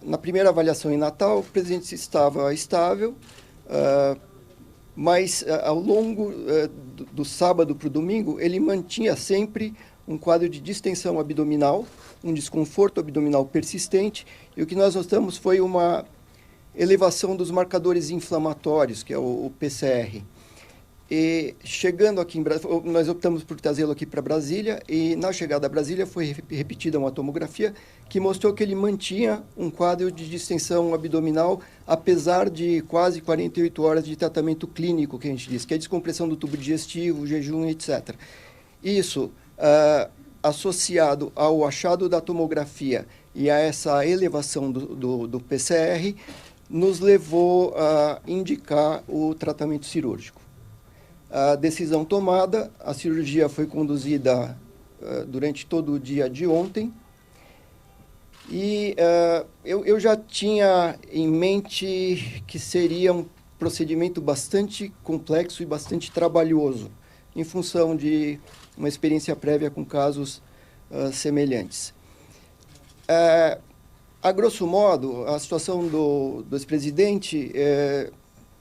na primeira avaliação em Natal, o presidente estava estável, mas ao longo do sábado para o domingo, ele mantinha sempre um quadro de distensão abdominal, um desconforto abdominal persistente, e o que nós notamos foi uma elevação dos marcadores inflamatórios, que é o PCR. E chegando aqui em Brasília, nós optamos por trazê-lo aqui para Brasília, e na chegada a Brasília foi repetida uma tomografia que mostrou que ele mantinha um quadro de distensão abdominal, apesar de quase 48 horas de tratamento clínico, que a gente diz, que é descompressão do tubo digestivo, jejum, etc. Isso, associado ao achado da tomografia e a essa elevação do PCR, nos levou a indicar o tratamento cirúrgico. A decisão tomada, a cirurgia foi conduzida durante todo o dia de ontem, e eu já tinha em mente que seria um procedimento bastante complexo e bastante trabalhoso, em função de uma experiência prévia com casos semelhantes. A grosso modo, a situação do ex-presidente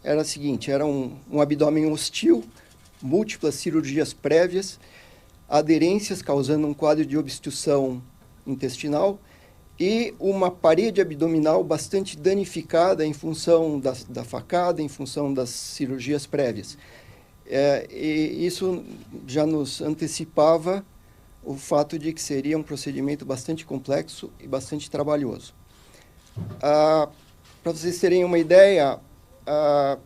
era a seguinte: era um abdômen hostil, múltiplas cirurgias prévias, aderências causando um quadro de obstrução intestinal e uma parede abdominal bastante danificada em função da facada, em função das cirurgias prévias. E isso já nos antecipava o fato de que seria um procedimento bastante complexo e bastante trabalhoso. Para vocês terem uma ideia, para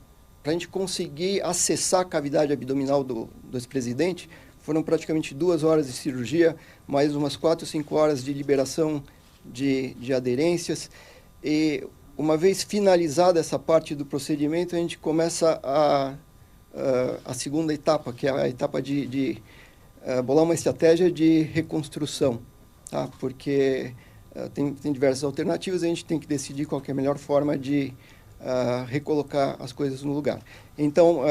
a gente conseguir acessar a cavidade abdominal do ex-presidente, foram praticamente 2 horas de cirurgia, mais umas 4 ou 5 horas de liberação de aderências. E uma vez finalizada essa parte do procedimento, a gente começa a segunda etapa, que é a etapa de bolar uma estratégia de reconstrução, tá? Porque tem diversas alternativas, a gente tem que decidir qual que é a melhor forma de recolocar as coisas no lugar. Então,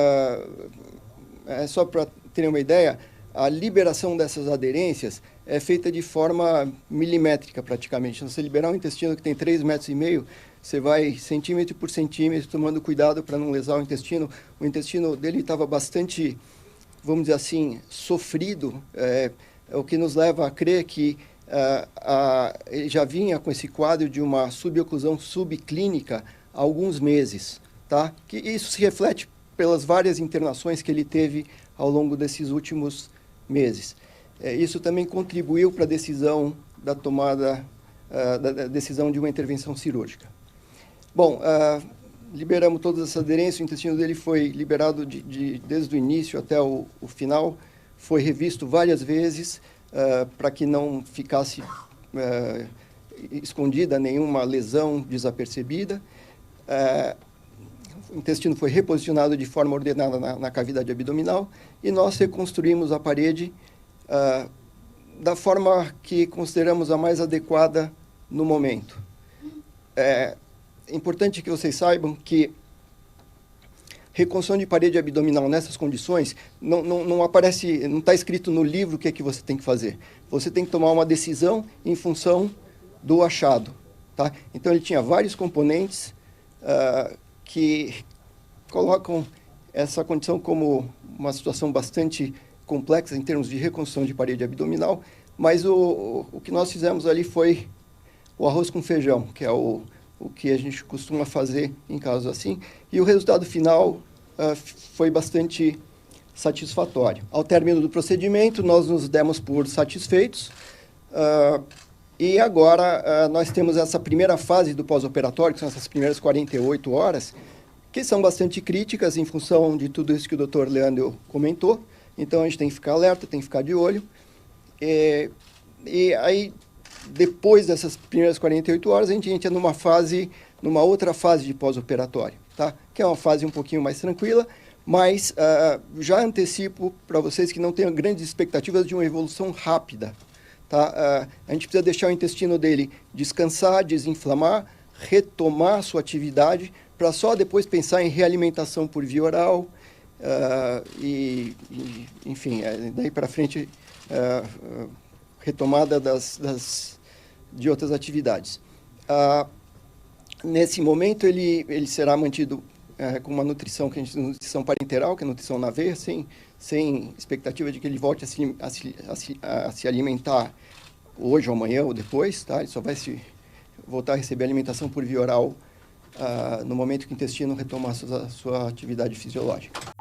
só para terem uma ideia, a liberação dessas aderências é feita de forma milimétrica, praticamente. Então, você liberar um intestino que tem 3,5 metros, você vai centímetro por centímetro, tomando cuidado para não lesar o intestino. O intestino dele estava bastante, vamos dizer assim, sofrido, o que nos leva a crer que ele já vinha com esse quadro de uma suboclusão subclínica há alguns meses, tá? Que isso se reflete pelas várias internações que ele teve ao longo desses últimos meses. Isso também contribuiu para a decisão da tomada, da decisão de uma intervenção cirúrgica. Bom, liberamos todas essas aderências, o intestino dele foi liberado desde o início até o final, foi revisto várias vezes para que não ficasse escondida nenhuma lesão desapercebida. O intestino foi reposicionado de forma ordenada na cavidade abdominal e nós reconstruímos a parede da forma que consideramos a mais adequada no momento. É importante que vocês saibam que reconstrução de parede abdominal nessas condições não aparece, não está escrito no livro o que é que você tem que fazer. Você tem que tomar uma decisão em função do achado, tá? Então, ele tinha vários componentes que colocam essa condição como uma situação bastante complexa em termos de reconstrução de parede abdominal, mas o que nós fizemos ali foi o arroz com feijão, que é o que a gente costuma fazer em casos assim, e o resultado final foi bastante satisfatório. Ao término do procedimento, nós nos demos por satisfeitos, e agora nós temos essa primeira fase do pós-operatório, que são essas primeiras 48 horas, que são bastante críticas em função de tudo isso que o Dr. Leandro comentou. Então, a gente tem que ficar alerta, tem que ficar de olho. E aí, depois dessas primeiras 48 horas, a gente entra numa outra fase de pós-operatório, tá? Que é uma fase um pouquinho mais tranquila, mas já antecipo para vocês que não tenham grandes expectativas de uma evolução rápida, tá? A gente precisa deixar o intestino dele descansar, desinflamar, retomar sua atividade, para só depois pensar em realimentação por via oral, enfim, daí para frente, retomada de outras atividades. Nesse momento, ele será mantido com uma nutrição, que a gente chama de nutrição parenteral, que é nutrição na veia, sem expectativa de que ele volte a se alimentar hoje ou amanhã ou depois, tá? Ele só vai voltar a receber alimentação por via oral no momento que o intestino retomar a sua atividade fisiológica.